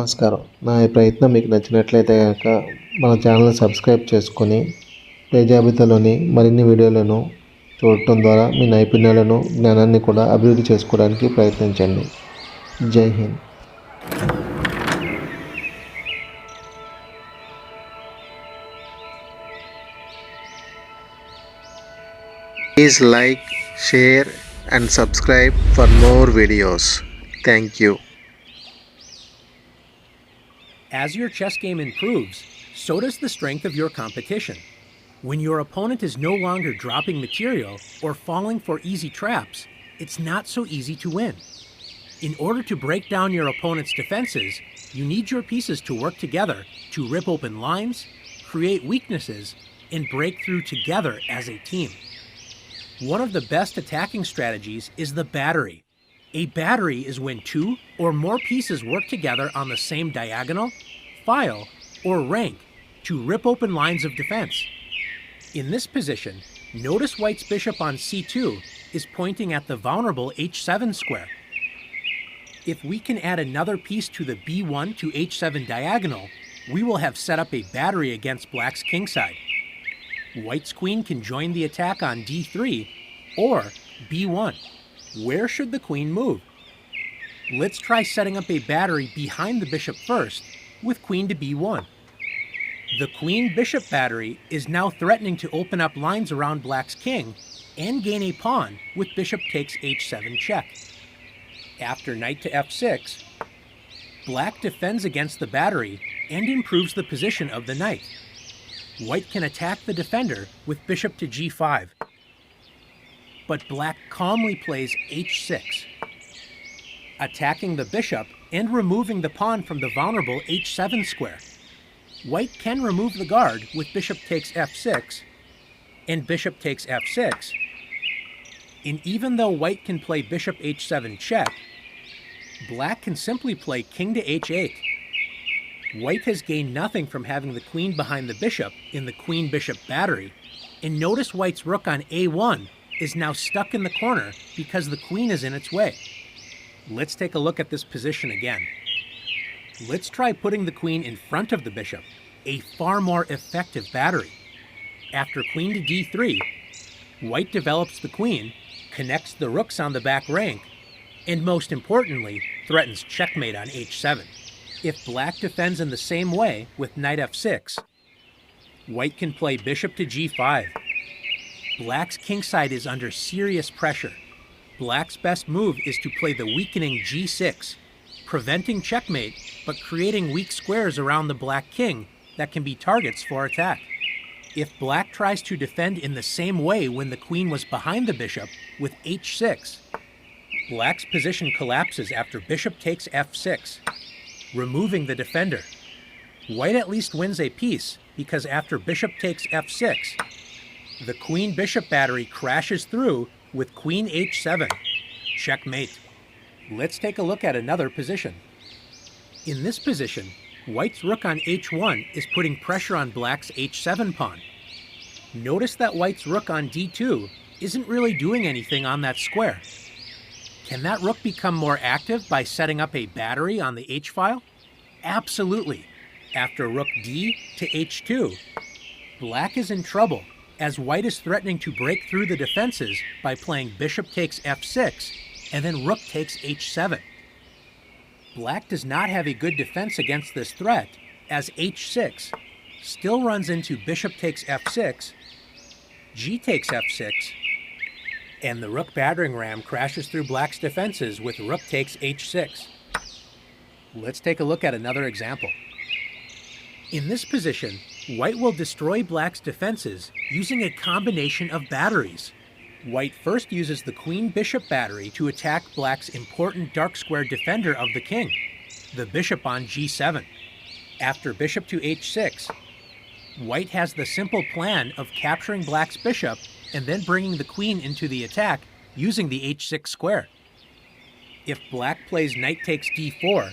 నమస్కారం. నా ఈ ప్రయత్నం మీకు నచ్చినట్లయితే గనక మన ఛానల్‌ని సబ్స్క్రైబ్ చేసుకొని, పై జాబితాలోని మరిన్ని వీడియోలను చూడటం ద్వారా మీ నైపుణ్యాలను, జ్ఞానాన్ని కూడా అభివృద్ధి చేసుకోవడానికి ప్రయత్నించండి. జై Hind. Please like, share and subscribe for more videos. Thank you. As your chess game improves, so does the strength of your competition. When your opponent is no longer dropping material or falling for easy traps, it's not so easy to win. In order to break down your opponent's defenses, you need your pieces to work together to rip open lines, create weaknesses, and break through together as a team. One of the best attacking strategies is the battery. A battery is when two or more pieces work together on the same diagonal, file, or rank to rip open lines of defense. In this position, notice White's bishop on c2 is pointing at the vulnerable h7 square. If we can add another piece to the b1 to h7 diagonal, we will have set up a battery against Black's kingside. White's queen can join the attack on d3 or b1. Where should the queen move? Let's try setting up a battery behind the bishop first with queen to b1. The queen-bishop battery is now threatening to open up lines around Black's king and gain a pawn with bishop takes h7 check. After knight to f6, Black defends against the battery and improves the position of the knight. White can attack the defender with bishop to g5, but Black calmly plays h6, attacking the bishop and removing the pawn from the vulnerable h7 square. White can remove the guard with bishop takes f6 and bishop takes f6, and even though White can play bishop h7 check, Black can simply play king to h8. White has gained nothing from having the queen behind the bishop in the queen-bishop battery, and notice White's rook on a1 is now stuck in the corner because the queen is in its way. Let's take a look at this position again. Let's try putting the queen in front of the bishop, a far more effective battery. After queen to d3, White develops the queen, connects the rooks on the back rank, and most importantly, threatens checkmate on h7. If Black defends in the same way with knight f6, White can play bishop to g5. Black's kingside is under serious pressure. Black's best move is to play the weakening g6, preventing checkmate but creating weak squares around the Black king that can be targets for attack. If Black tries to defend in the same way when the queen was behind the bishop with h6, Black's position collapses after bishop takes f6, removing the defender. White at least wins a piece because after bishop takes f6, the queen-bishop battery crashes through with queen h7. Checkmate. Let's take a look at another position. In this position, White's rook on h1 is putting pressure on Black's h7 pawn. Notice that White's rook on d2 isn't really doing anything on that square. Can that rook become more active by setting up a battery on the h-file? Absolutely. After rook d to h2, Black is in trouble as White is threatening to break through the defenses by playing bishop takes f6 and then rook takes h7. Black does not have a good defense against this threat as h6 still runs into bishop takes f6, g takes f6, and the rook battering ram crashes through Black's defenses with rook takes h6. Let's take a look at another example. In this position, White will destroy Black's defenses using a combination of batteries. White first uses the queen-bishop battery to attack Black's important dark square defender of the king, the bishop on g7. After bishop to h6, White has the simple plan of capturing Black's bishop and then bringing the queen into the attack using the h6 square. If Black plays knight takes d4,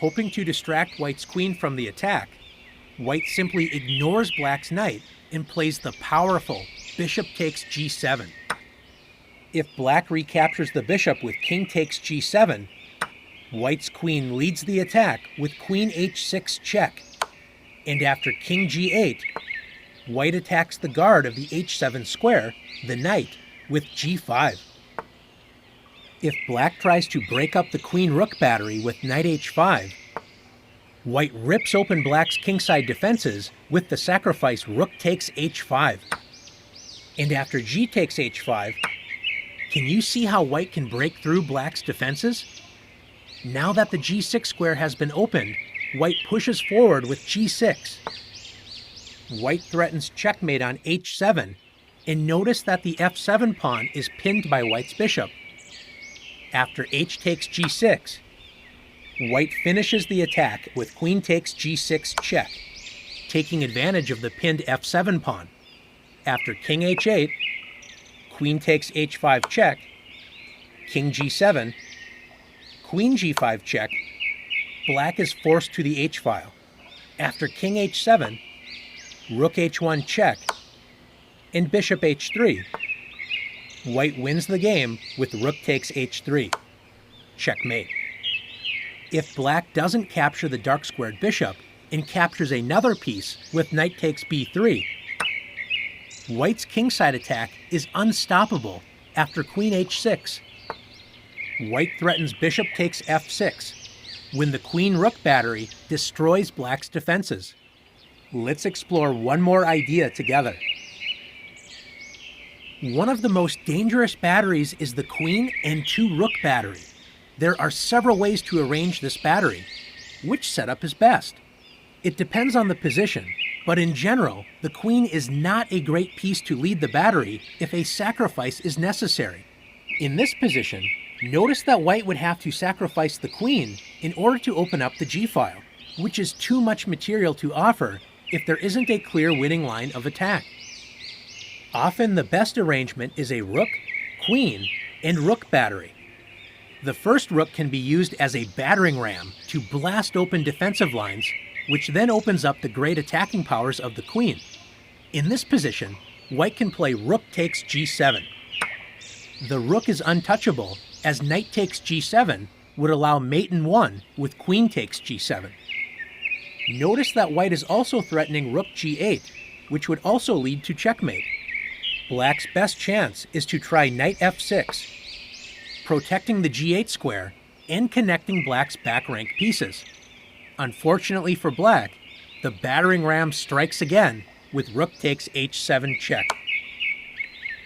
hoping to distract White's queen from the attack, White simply ignores Black's knight and plays the powerful bishop takes g7. If Black recaptures the bishop with king takes g7, White's queen leads the attack with queen h6 check, and after king g8, White attacks the guard of the h7 square, the knight, with g5. If Black tries to break up the queen-rook battery with knight h5, White rips open Black's kingside defenses with the sacrifice rook takes h5. And after g takes h5, can you see how White can break through Black's defenses? Now that the g6 square has been opened, White pushes forward with g6. White threatens checkmate on h7, and notice that the f7 pawn is pinned by White's bishop. After h takes g6, White finishes the attack with queen takes g6 check, taking advantage of the pinned f7 pawn. After king h8, queen takes h5 check, king g7, queen g5 check, Black is forced to the h-file. After king h7, rook h1 check, and bishop h3. White wins the game with rook takes h3. Checkmate. If Black doesn't capture the dark-squared bishop and captures another piece with knight takes b3, White's kingside attack is unstoppable after queen h6. White threatens bishop takes f6, when the queen-rook battery destroys Black's defenses. Let's explore one more idea together. One of the most dangerous batteries is the queen and 2 rook battery. There are several ways to arrange this battery. Which setup is best? It depends on the position, but in general, the queen is not a great piece to lead the battery if a sacrifice is necessary. In this position, notice that White would have to sacrifice the queen in order to open up the g-file, which is too much material to offer if there isn't a clear winning line of attack. Often the best arrangement is a rook, queen, and rook battery. The first rook can be used as a battering ram to blast open defensive lines, which then opens up the great attacking powers of the queen. In this position, White can play rook takes g7. The rook is untouchable, as knight takes g7 would allow mate in 1 with queen takes g7. Notice that White is also threatening rook g8, which would also lead to checkmate. Black's best chance is to try knight f6, protecting the g8 square and connecting Black's back rank pieces. Unfortunately for Black, the battering ram strikes again with rook takes h7 check.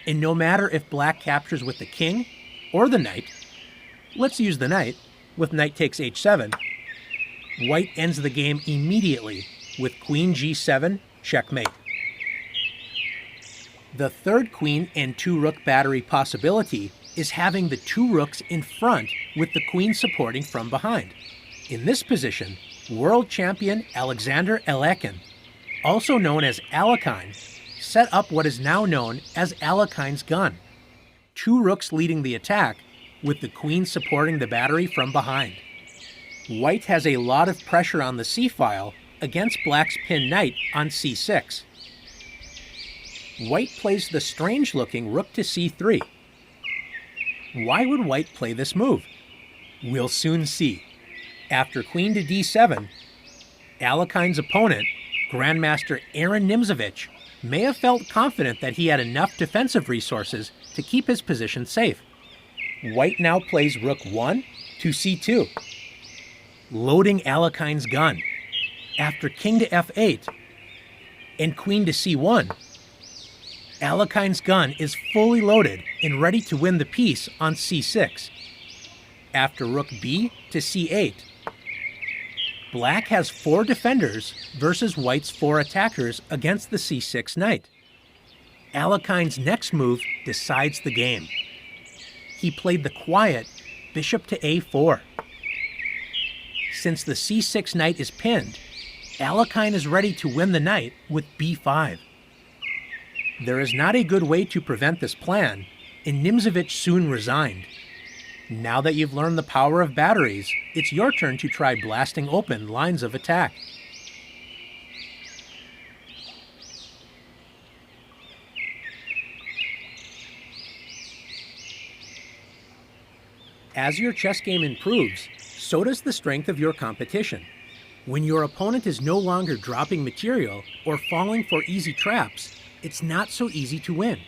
And no matter if Black captures with the king or the knight, let's use the knight with knight takes h7, White ends the game immediately with queen g7 checkmate. The third queen and 2 rook battery possibility is having the 2 rooks in front with the queen supporting from behind. In this position, world champion Alexander Alekhine, also known as Alekhine, set up what is now known as Alekhine's gun. 2 rooks leading the attack with the queen supporting the battery from behind. White has a lot of pressure on the c-file against Black's pinned knight on c6. White plays the strange-looking rook to c3. Why would White play this move? We'll soon see. After queen to d7, Alekhine's opponent, Grandmaster Aaron Nimzovich, may have felt confident that he had enough defensive resources to keep his position safe. White now plays rook 1 to c2, loading Alekhine's gun. After king to f8 and queen to c1, Alekhine's gun is fully loaded and ready to win the piece on c6. After rook b to c8, Black has 4 defenders versus White's 4 attackers against the c6 knight. Alekhine's next move decides the game. He played the quiet bishop to a4. Since the c6 knight is pinned, Alekhine is ready to win the knight with b5. There is not a good way to prevent this plan, and Nimzovich soon resigned. Now that you've learned the power of batteries, it's your turn to try blasting open lines of attack. As your chess game improves, So does the strength of your competition. When your opponent is no longer dropping material or falling for easy traps, it's not so easy to win.